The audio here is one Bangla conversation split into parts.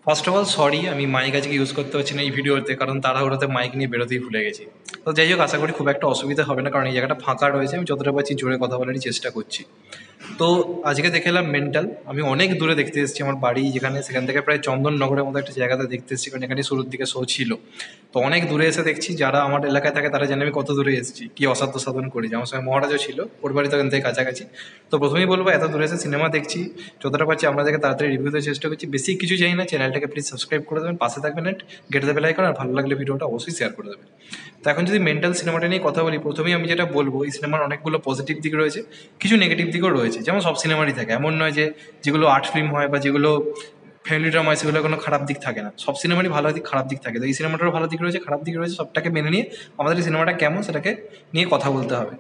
ফার্স্ট অফ অল সরি, আমি মাইক আজকে ইউজ করতে পারছি না এই ভিডিওতে, কারণ তাড়াহুড়োতে মাইক নিয়ে বেরোতেই ভুলে গেছি। তো যাই হোক, আশা করি খুব একটা অসুবিধা হবে না, কারণ এই জায়গাটা ফাঁকা রয়েছে। আমি যতটা পারছি জোরে কথা বলারই চেষ্টা করছি। তো আজকে দেখে এলাম মেন্টাল। আমি অনেক দূরে দেখতে এসেছি, আমার বাড়ি যেখানে সেখান থেকে প্রায় চন্দননগরের মতো একটা জায়গাতে দেখতে এসেছি, কারণ এখানে শুরুর দিকে শো ছিল। তো অনেক দূরে এসে দেখছি, যারা আমার এলাকায় থাকে তারা জানে আমি কত দূরে এসেছি, কি অসাধ্য সাধন করেছি। আমার সঙ্গে মহারাজও ছিল, ওর বাড়ি তো এখান থেকে কাছাকাছি। তো প্রথমেই বলবো, এত দূরে এসে সিনেমা দেখছি, যতটা পারছি আপনাদেরকে তাড়াতাড়ি রিভিউ দেওয়ার চেষ্টা করছি। বেশি কিছু চাই না, চ্যানেলটাকে প্লিজ সাবস্ক্রাইব করে দেবেন, পাশে থাকবেন, and get the bell icon, আর ভালো লাগলে ভিডিওটা অবশ্যই শেয়ার করে দেবেন। তো এখন যদি মেন্টাল সিনেমাটা নিয়ে কথা বলি, প্রথমেই আমি যেটা বলবো, এই সিনেমার অনেকগুলো পজিটিভ দিক রয়েছে, কিছু নেগেটিভ দিকও রয়েছে। যেমন সব সিনেমারই থাকে, এমন নয় যে যেগুলো আর্ট ফিল্ম হয় বা যেগুলো ফ্যামিলি ড্রামা হয় সেগুলো কোনো খারাপ দিক থাকে না। সব সিনেমারই ভালো দিক খারাপ দিক থাকে। তো এই সিনেমাটারও ভালো দিক রয়েছে, খারাপ দিক রয়েছে, সবটাকে মেনে নিয়ে আমাদের এই সিনেমাটা কেমন সেটাকে নিয়ে কথা বলতে হবে।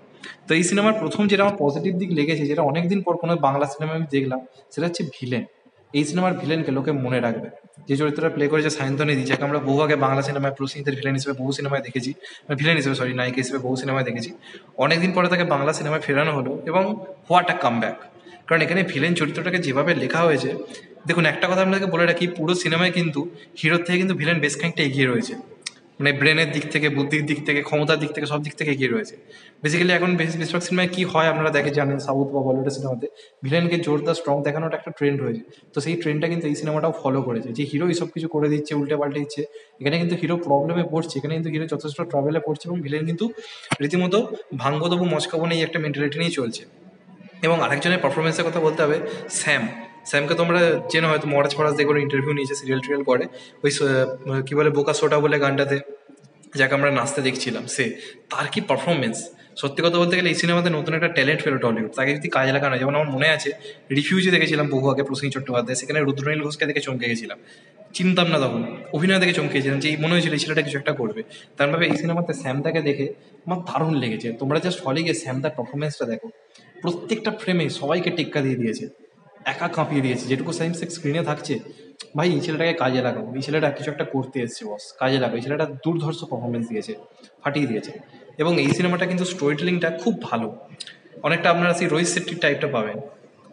তো এই সিনেমার প্রথম যেটা আমার পজিটিভ দিক লেগেছে, যেটা অনেকদিন পর কোনো বাংলা সিনেমা আমি দেখলাম, সেটা হচ্ছে ভিলেন। এই সিনেমার ভিলেনকে লোকে মনে রাখবে। যে চরিত্রটা প্লে করেছে সায়ন্তনী দি, যাকে আমরা বহু আগে বাংলা সিনেমায় প্রসেনজিতের ভিলেন হিসেবে বহু সিনেমায় দেখেছি, ভিলেন হিসেবে সরি নায়িকা হিসেবে বহু সিনেমায় দেখেছি। অনেকদিন পরে তাকে বাংলা সিনেমায় ফেরানো হলো, এবং হোয়াট আ কাম ব্যাক। কারণ এখানে ভিলেন চরিত্রটাকে যেভাবে লেখা হয়েছে, দেখুন একটা কথা আপনাদেরকে বলে রাখি, পুরো সিনেমায় কিন্তু হিরোর থেকে কিন্তু ভিলেন বেশ খানিকটা এগিয়ে রয়েছে। মানে ব্রেনের দিক থেকে, বুদ্ধির দিক থেকে, ক্ষমতার দিক থেকে, সব দিক থেকে এগিয়ে রয়েছে। বেসিক্যালি এখন বেশিরভাগ সিনেমায় কি হয় আপনারা দেখে জানেন, সাউথ বা বলিউডের সিনেমাতে ভিলেনকে জোরদার স্ট্রং দেখানোটা একটা ট্রেন্ড হয়েছে। তো সেই ট্রেন্ডটা কিন্তু এই সিনেমাটাও ফলো করেছে, যে হিরো সব কিছু করে দিচ্ছে, উল্টে পাল্টে দিচ্ছে। এখানে কিন্তু হিরো প্রবলেমে পড়ছে, এখানে কিন্তু হিরো যথেষ্ট ট্রাভেলে পড়ছে, এবং ভিলেন কিন্তু রীতিমতো ভাঙ্গো তবু মচকাবো এই একটা মেন্টালিটি নিয়ে চলছে। এবং আরেকজনের পারফরমেন্সের কথা বলতে হবে, স্যাম। স্যামকে তোমরা চেনো হয়তো, মহারাজ ফরাজ দেখে ইন্টারভিউ নিয়েছে, সিরিয়াল টিরিয়াল করে। ওই কি বলে, বোকা সোটা বলে গানটাতে যাকে আমরা নাচতে দেখছিলাম, সে, তার কি পারফরমেন্স! সত্যি কথা বলতে গেলে এই সিনেমাতে নতুন একটা ট্যালেন্ট পেলো টলিউড, তাকে যদি কাজে লাগানো হয়। যেমন আমার মনে আছে, রিফিউজি দেখেছিলাম বহু আগে প্রসেনজিৎ চট্টোপাধ্যায়, সেখানে রুদ্রনীল ঘোষকে দেখে চমকে গেছিলাম। চিনতাম না তখন, অভিনয় দেখে চমকে গেছিলাম, যে এই মনে হয়েছিল এই ছেলেটা কিছু একটা করবে। তার ভাবে এই সিনেমাতে স্যামদাকে দেখে আমার দারুণ লেগেছে। তোমরা জাস্ট হলে গিয়ে স্যামদার পারফরমেন্সটা দেখো, প্রত্যেকটা ফ্রেমে সবাইকে টেক্কা দিয়ে দিয়েছে, একা কাঁপিয়ে দিয়েছে। যেটুকু সাইন্স স্ক্রিনে থাকছে, ভাই এই ছেলেটাকে কাজে লাগাও, এই ছেলেটা কিছু একটা করতে এসছে বস, কাজে লাগাও। এই ছেলেটা দুর্ধর্ষ পারফরমেন্স দিয়েছে, ফাটিয়ে দিয়েছে। এবং এই সিনেমাটা কিন্তু স্টোরি টেলিংটা খুব ভালো। অনেকটা আপনারা সেই রোহিত শেট্টির টাইপটা পাবেন,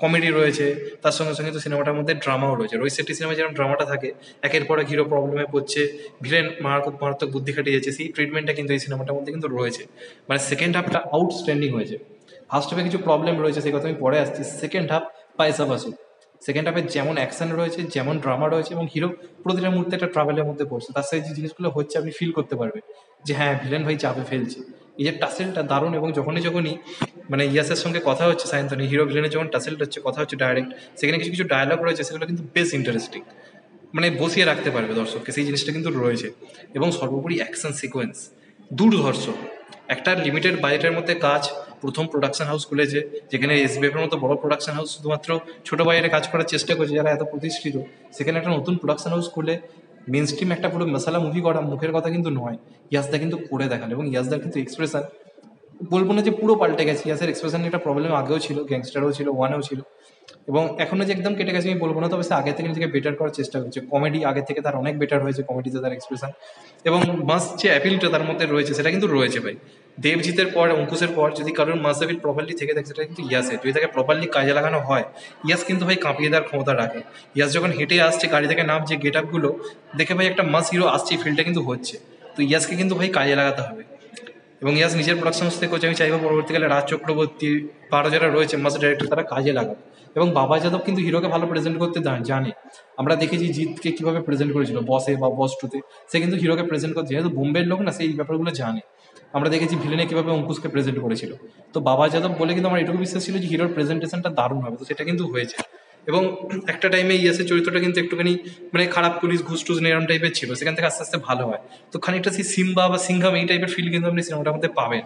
কমেডি রয়েছে, তার সঙ্গে সঙ্গে তো সিনেমাটার মধ্যে ড্রামাও রয়েছে। রোহিত শেট্টি সিনেমা যেরকম ড্রামাটা থাকে, একের পর এক হিরো প্রবলেমে পড়ছে, ভিলেন মারাত্মক বুদ্ধি খাটিয়ে যাচ্ছে, সেই ট্রিটমেন্টটা কিন্তু এই সিনেমাটার মধ্যে কিন্তু রয়েছে। মানে সেকেন্ড হাফটা আউটস্ট্যান্ডিং হয়েছে। ফার্স্ট হাফে কিছু প্রবলেম রয়েছে, সেই কথা আমি পরে আসছি। সেকেন্ড হাফ পায়সা বাসু। সেকেন্ড হাফে যেমন অ্যাকশন রয়েছে, যেমন ড্রামা রয়েছে, এবং হিরো প্রতিটা মুহূর্তে একটা ট্রাভেলের মধ্যে পড়ছে, তার সাথে যে জিনিসগুলো হচ্ছে আপনি ফিল করতে পারবেন, যে হ্যাঁ ভিলেন ভাই চাপে ফেলছে। এই যে টাসেলটা দারুণ। এবং যখনই যখনই মানে ইয়াসের সঙ্গে কথা হচ্ছে, সায়ন্তনী হিরো ভিলেনের যখন টাসেলটা হচ্ছে, কথা হচ্ছে ডাইরেক্ট, সেখানে কিছু কিছু ডায়লগ রয়েছে, সেগুলো কিন্তু বেশ ইন্টারেস্টিং, মানে বসিয়ে রাখতে পারবে দর্শককে, সেই জিনিসটা কিন্তু রয়েছে। এবং সর্বোপরি অ্যাকশন সিকোয়েন্স দুর্ধর্ষ। একটা লিমিটেড বাজেটের মধ্যে কাজ, প্রথম প্রোডাকশন হাউস খুলেছে, যেখানে এসবিএফের মতো বড় প্রোডাকশন হাউস শুধুমাত্র ছোটো বাজেটে কাজ করার চেষ্টা করছে, যারা এত প্রতিষ্ঠিত, সেখানে একটা নতুন প্রোডাকশন হাউস খুলে মেন স্ট্রিম একটা পুরো মশালা মুভি করা মুখের কথা কিন্তু নয়। ইয়াসদা কিন্তু করে দেখান, এবং ইয়াসদার কিন্তু এক্সপ্রেশন, বলবো না যে পুরো পাল্টে গেছে, ইয়াসের এক্সপ্রেশন একটা প্রবলেম আগেও ছিল, গ্যাংস্টারও ছিল, ওয়ানেও ছিল, এবং এখনো যে একদম কেটে গেছে আমি বলবো না, তবে সে আগে থেকে নিজেকে বেটার করার চেষ্টা করছে। কমেডি আগে থেকে তার অনেক বেটার হয়েছে, কমেডিতে তার এক্সপ্রেশন এবং মাস যে অ্যাপিলটা তার মধ্যে রয়েছে, সেটা কিন্তু রয়েছে ভাই। দেবজিতের পর, অঙ্কুশের পর যদি কারোর মাস অ্যাপিল প্রপারলি থেকে থাকে, সেটা কিন্তু ইয়াসের। যদি তাকে প্রপারলি কাজে লাগানো হয়, ইয়াস কিন্তু ভাই কাঁপিয়ে দেওয়ার ক্ষমতা রাখে। ইয়াস যখন হেঁটে আসছে, গাড়ি থেকে নামছে, গেট আপগুলো দেখে ভাই একটা মাস হিরো আসছে, এই ফিল্ডটা কিন্তু হচ্ছে। তো ইয়াসকে কিন্তু ভাই কাজে লাগাতে হবে। এবং ইয়াস নিজের প্রোডাকশন হাউস থেকে করছে। আমি চাইবো পরবর্তীকালে রাজ চক্রবর্তী বা আরও যারা রয়েছে মাস ডাইরেক্টর, তারা কাজে লাগাক। এবং বাবা যাদব কিন্তু হিরোকে ভালো প্রেজেন্ট করতে জানে। আমরা দেখেছি জিতকে কীভাবে প্রেজেন্ট করেছিল বসে বা বস টুতে, সে কিন্তু হিরোকে প্রেজেন্ট করছে, যেহেতু বোম্বের লোক না, সেই ব্যাপারগুলো জানে। আমরা দেখেছি ভিলেনে কীভাবে অঙ্কুশকে প্রেজেন্ট করেছিল। তো বাবা যাদব বলে কিন্তু আমার এটুকু বিশ্বাস ছিল যে হিরোর প্রেজেন্টেশনটা দারুণ হবে, তো সেটা কিন্তু হয়েছে। এবং একটা টাইমে ইয়াসের চরিত্রটা কিন্তু একটুখানি মানে খারাপ পুলিশ, ঘুষ টুস এরম টাইপের ছিল, সেখান থেকে আস্তে আস্তে ভালো হয়। তো খানিকটা সেই সিম্বা বা সিংহাম এই টাইপের ফিল কিন্তু আপনি সিনেমাটার মধ্যে পাবেন।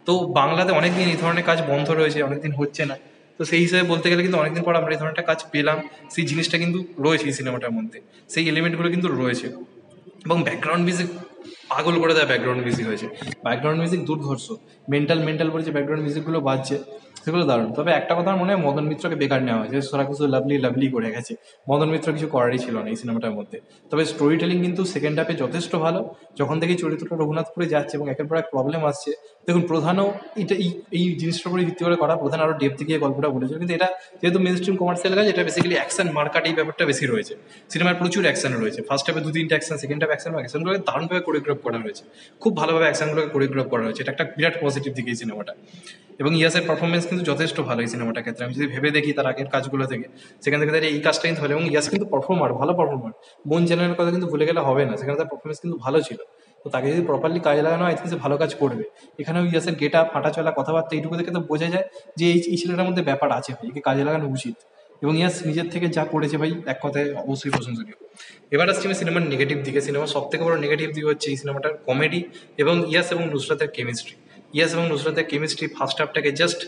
তো বাংলাতে অনেকদিন এই ধরনের কাজ বন্ধ রয়েছে, অনেকদিন হচ্ছে না। তো সেই হিসাবে বলতে গেলে কিন্তু অনেকদিন পর আমরা এই ধরনের একটা কাজ পেলাম, সেই জিনিসটা কিন্তু রয়েছে এই সিনেমাটার মধ্যে, সেই এলিমেন্টগুলো কিন্তু রয়েছে। এবং ব্যাকগ্রাউন্ড মিউজিক পাগল করে দেয়, ব্যাকগ্রাউন্ড মিউজিক হয়েছে, ব্যাকগ্রাউন্ড মিউজিক দুর্ধর্ষ। মেন্টাল মেন্টাল বলে যে ব্যাকগ্রাউন্ড মিউজিকগুলো বাজছে, সেগুলো দারুণ। তবে একটা কথা আমার মনে হয় মদন মিত্রকে বেকার নেওয়া হয়েছে, সোরা কিছু লাভলি লাভলি করে গেছে, মদন মিত্র কিছু করারই ছিল না এই সিনেমাটার মধ্যে। তবে স্টোরি টেলিং কিন্তু সেকেন্ড হাফে যথেষ্ট ভালো, যখন থেকে চরিত্রটা রঘুনাথপুরে যাচ্ছে এবং একের পর এক প্রবলেম আসছে। দেখুন প্রধানও এটা এই জিনিসটার উপরে ভিত্তি করে করা, প্রধান আরো ডেপথে গিয়ে গল্পটা বলেছে, কিন্তু এটা যেহেতু মেন স্ট্রিম কমার্শিয়াল কাজ, এটা বেসিক্যালি অ্যাকশন মার্কাট এই ব্যাপারটা বেশি রয়েছে। সিনেমার প্রচুর অ্যাকশন রয়েছে, ফার্স্ট হাফে 2-3টা অ্যাকশন, সেকেন্ড হাফে অ্যাকশনগুলোকে দারুণভাবে কোরিওগ্রাফ করা হয়েছে, খুব ভালোভাবে অ্যাকশনগুলোকে কোরিওগ্রাফ করা হয়েছে, এটা একটা বিরাট পজিটিভ দিক এই সিনেমাটা। এবং ইয়াসের পারফরমেন্স কিন্তু যথেষ্ট ভালো এই সিনেমাটার ক্ষেত্রে, আমি যদি ভেবে দেখি তার আগের কাজগুলো থেকে, সেখান থেকে দাঁড়িয়ে এই কাজটা কিন্তু ভালো। এবং ইয়াস কিন্তু পারফর্মার, ভালো পারফর্মার, বোন চ্যানেলের কথা কিন্তু ভুলে গেলে হবে না, সেখানে তার পারফরমেন্স কিন্তু ভালো ছিল। তো তাকে যদি প্রপারলি কাজে লাগানো হয়, সে ভালো কাজ করবে। এখানেও ইয়াসের গেট আপ, হাঁটা চলা, কথাবার্তা, এইটুকু দেখে তো বোঝা যায় যে এই ছেলেটার মধ্যে ব্যাপার আছে ভাই, একে কাজে লাগানো উচিত। এবং ইয়াস নিজের থেকে যা করেছে ভাই, এক কথায় অবশ্যই প্রশংসনীয়। এবার আসছি আমি সিনেমার নেগেটিভ দিকে। সিনেমার সব থেকে বড় নেগেটিভ দিক হচ্ছে এই সিনেমাটার কমেডি এবং ইয়াস এবং নুসরাতের কেমিস্ট্রি। ইয়াস এবং নুসরাতের কেমিস্ট্রি ফার্স্ট হাফটাকে জাস্ট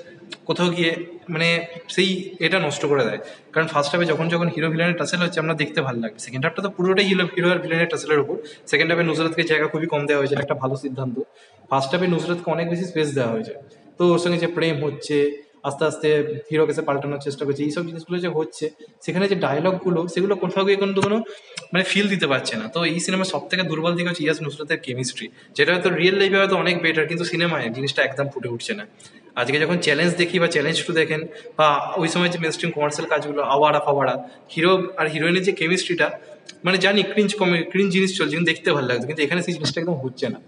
কোথাও গিয়ে মানে সেই এটা নষ্ট করে দেয়। কারণ ফার্স্ট হাফে যখন যখন হিরো ভিলেনের টাসেল হচ্ছে আমরা দেখতে ভালো লাগবে, সেকেন্ড হাফটা তো পুরোটাই হিরো আর ভিলেনের টাসেলের উপর। সেকেন্ড হাফে নুসরাতকে জায়গা খুবই কম দেওয়া হয়েছে, এটা একটা ভালো সিদ্ধান্ত। ফার্স্ট হাফে নুসরাতকে অনেক বেশি স্পেস দেওয়া হয়েছে, তো ওর সঙ্গে যে প্রেম হচ্ছে, আস্তে আস্তে হিরোকে সে পাল্টানোর চেষ্টা করছে, এইসব জিনিসগুলো যে হচ্ছে, সেখানে যে ডায়লগগুলো সেগুলো কোথাও গিয়ে কিন্তু কোনো মানে ফিল দিতে পারছে না। তো এই সিনেমার সব থেকে দুর্বল দিক হচ্ছে ইয়াস নুসরাতের কেমিস্ট্রি, যেটা হয়তো রিয়েল লাইফে হয়তো অনেক বেটার, কিন্তু সিনেমায় জিনিসটা একদম ফুটে উঠছে না। আজকে যখন চ্যালেঞ্জ দেখি বা চ্যালেঞ্জ টু দেখেন, বা ওই সময় যে মেনস্ট্রিম কমার্শিয়াল কাজগুলো আওয়ারা ফাওয়ারা, হিরো আর হিরোইনের যে কেমিস্ট্রিটা, মানে জানি ক্রিঞ্জ জিনিস চলছে কিন্তু দেখতে ভালো লাগছে, কিন্তু এখানে সেই জিনিসটা একদম হচ্ছে না।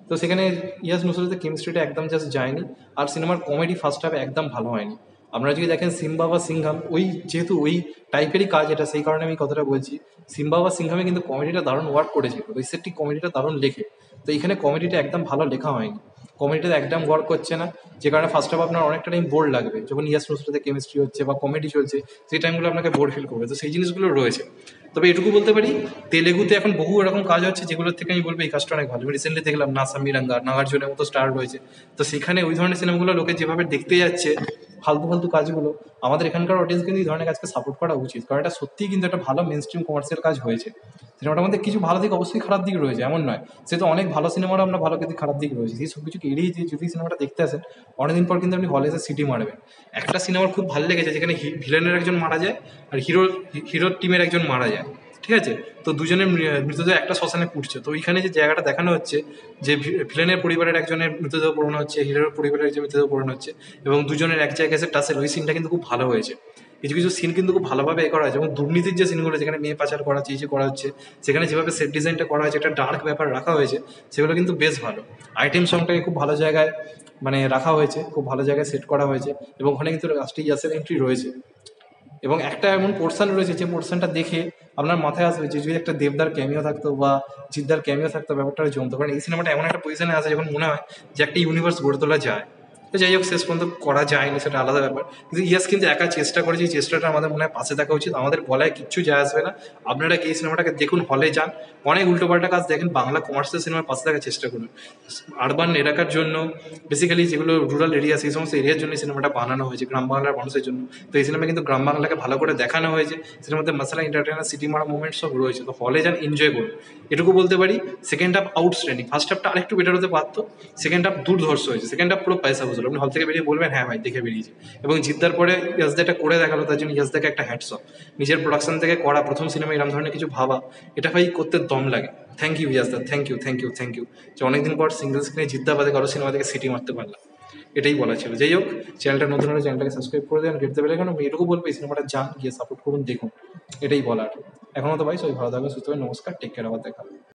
তো সেখানে ইয়াস নুসরাতের কেমিস্ট্রিটা একদম জাস্ট যায়নি। আর সিনেমার কমেডি ফার্স্ট হাফে একদম ভালো হয়নি। আপনারা যদি দেখেন সিম্বা বা সিংঘাম, ওই যেহেতু ওই টাইপেরই কাজ এটা, সেই কারণে আমি কথাটা বলছি। সিম্বা বা সিংঘামে কিন্তু কমেডিটা দারুণ ওয়ার্ক করেছিল, ওই সেটটি কমেডিটা দারুণ লেখে। তো এখানে কমেডিটা একদম ভালো লেখা হয়নি, কমেডিটা একদম ওয়ার্ক করছে না। যে কারণে ফার্স্ট হাফ আপনার অনেকটা টাইম বোর লাগবে, যখন ইয়াস নুসরাতের কেমিস্ট্রি হচ্ছে বা কমেডি চলছে, সেই টাইমগুলো আপনাকে বোর ফিল করবে। তো সেই জিনিসগুলো রয়েছে। তবে এটুকু বলতে পারি, তেলেগুতে এখন বহু এরকম কাজ হচ্ছে যেগুলোর থেকে আমি বলবো এই কাজটা অনেক ভালো। আমি রিসেন্টলি দেখলাম নাসা মিরাঙ্গা, নাগার্জুনের মতো স্টার রয়েছে। তো সেখানে ওই ধরনের সিনেমাগুলো লোকে যেভাবে দেখতে যাচ্ছে, ফালতু ফালতু কাজগুলো, আমাদের এখানকার অডিয়েন্স কিন্তু এই ধরনের কাজকে সাপোর্ট করা উচিত, কারণ এটা সত্যিই কিন্তু একটা ভালো মেন স্ট্রিম কমার্শিয়াল কাজ হয়েছে। সিনেমাটার মধ্যে কিছু ভালো দিক, অবশ্যই খারাপ দিক রয়েছে, এমন নয়। সে তো অনেক ভালো সিনেমারও আমরা ভালো কিছু খারাপ দিক রয়েছে, সেই সব কিছুকে এড়িয়ে দিয়ে যদি সিনেমাটা দেখতে আসেন, অনেকদিন পর কিন্তু আপনি হলে এসে সিটি মারবেন। একটা সিনেমার খুব ভালো লেগেছে যেখানে ভিলেনের একজন মারা যায় আর হিরোর টিমের একজন মারা যায়, ঠিক আছে? তো দুজনের মৃতদেহ একটা শ্মশানে পুড়ছে। তো ওইখানে যে জায়গাটা দেখানো হচ্ছে, যে ভিলেনের পরিবারের একজনের মৃতদেহ পোড়ানো হচ্ছে, হিরোর পরিবারের একজন মৃতদেহ পোড়ানো হচ্ছে, এবং দুজনের এক জায়গায় এসে টাসেল, ওই সিনটা কিন্তু খুব ভালো হয়েছে। কিছু কিছু সিন কিন্তু খুব ভালোভাবে করা হয়েছে। এবং দুর্নীতির যে সিনগুলো, যেখানে মেয়ে পাচার করা হচ্ছে, এই যে করা হচ্ছে, সেখানে যেভাবে সেট ডিজাইনটা করা হয়েছে, একটা ডার্ক ব্যাপার রাখা হয়েছে, সেগুলো কিন্তু বেশ ভালো। আইটেম সংটাকে খুব ভালো জায়গায় মানে রাখা হয়েছে, খুব ভালো জায়গায় সেট করা হয়েছে, এবং ওখানে কিন্তু লাস্টে ইয়াসের এন্ট্রি রয়েছে। এবং একটা এমন পোর্শন রয়েছে যে পোর্শনটা দেখে আপনার মাথায় আসবে যে যদি একটা দেবদার ক্যামিও থাকতো বা জিদ্দার ক্যামিও থাকতো, ব্যাপারটা জমতো। কারণ এই সিনেমাটা এমন একটা পজিশনে আছে যখন মনে হয় যে একটা ইউনিভার্স গড়ে তোলা যায়। তো যাই হোক, শেষ পর্যন্ত করা যায়নি, সেটা আলাদা ব্যাপার। কিন্তু ইয়াস কিন্তু একা চেষ্টা করেছে, এই চেষ্টাটা আমাদের মনে হয় পাশে থাকা উচিত। আমাদের বলায় কিচ্ছু যায় আসবে না, আপনারা কি এই সিনেমাটাকে দেখুন, হলে যান, অনেক উল্টোপাল্টা কাজ দেখেন, বাংলা কমার্শিয়াল সিনেমার পাশে থাকার চেষ্টা করুন। আরবান এলাকার জন্য, বেসিক্যালি যেগুলো রুরাল এরিয়া, সেই সমস্ত এরিয়ার জন্য সিনেমাটা বানানো হয়েছে, গ্রাম বাংলার মানুষের জন্য। তো এই সিনেমা কিন্তু গ্রাম বাংলাকে ভালো করে দেখানো হয়েছে, সিনেমার মধ্যে মশলা এন্টারটেইনার, সিটি মারা মুভমেন্ট সব রয়েছে। তো হলে যান, এনজয় করুন, এটুকু বলতে পারি। সেকেন্ড হাফ আউটস্ট্যান্ডিং, ফার্স্ট হাফটা আরেকটু বেটার হতে পারতো, সেকেন্ড হাফ দুর্ধর্ষ হয়েছে। সেকেন্ড হাফ পুরো পয়সা বসলো, আপনি হল থেকে বেরিয়ে বলবেন হ্যাঁ ভাই দেখে বেরিয়েছি। এবং জিদ্দার পরে ইয়াসদাটা করে দেখালো, তার জন্য ইয়াসদাকে একটা হ্যাটস অফ। নিজের প্রোডাকশন থেকে করা প্রথম সিনেমা এরকম ধরনের কিছু ভাবা, এটা ভাই করতে দম লাগে। থ্যাংক ইউ ইয়াসদা, thank you, thank you, thank you, যে অনেকদিন পর সিঙ্গেল স্ক্রিনে জিদ্দা বাদে কারো সিনেমা থেকে সিটি মারতে পারলাম, এটাই বলা ছিল। যাই হোক, চ্যানেলটা নতুন হলে চ্যানেলটাকে সাবস্ক্রাইব করে দেন, গেটতে পেলে কেন, আমি এটুকু বলবো এই সিনেমাটা যান, গিয়ে সাপোর্ট করুন, দেখুন, এটাই বলার। এখনো তো ভাই সবাই ভালো থাকবেন, সুস্থ হবে, নমস্কার, টেক কেয়ার, আবার দেখা হবে।